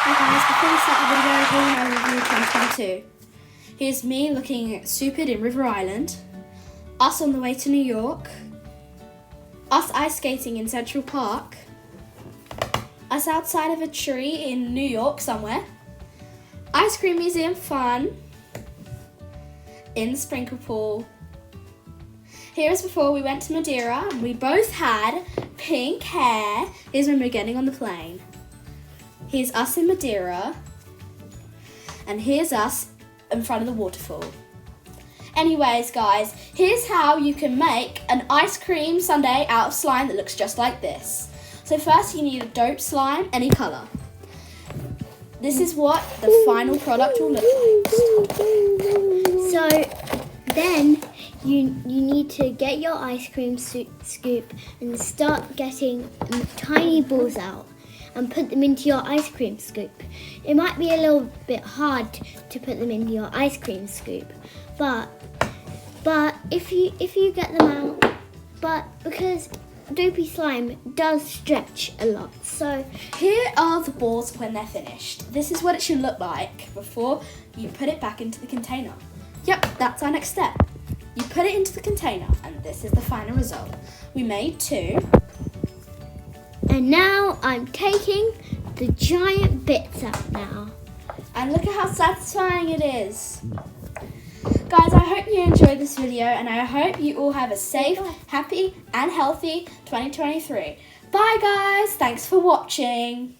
Hey guys, before we start the video, here we are review 2022. Here's me looking stupid in River Island, us on the way to New York, us ice skating in Central Park, us outside of a tree in New York somewhere, ice cream museum fun, in the sprinkle pool. Here's before we went to Madeira and we both had pink hair. Here's when we were getting on the plane. Here's us in Madeira, and here's us in front of the waterfall. Anyways, guys, here's how you can make an ice cream sundae out of slime that looks just like this. So first you need a dope slime, any colour. This is what the final product will look like. So then you need to get your ice cream scoop and start getting tiny balls out and put them into your ice cream scoop. It might be a little bit hard to put them into your ice cream scoop, but if you get them out, but because dopey slime does stretch a lot. So here are the balls when they're finished. This is what it should look like before you put it back into the container. Yep, that's our next step. You put it into the container and this is the final result. We made 2. And now I'm taking the giant bits out now. And look at how satisfying it is. Guys, I hope you enjoyed this video and I hope you all have a safe, happy and healthy 2023. Bye guys, thanks for watching.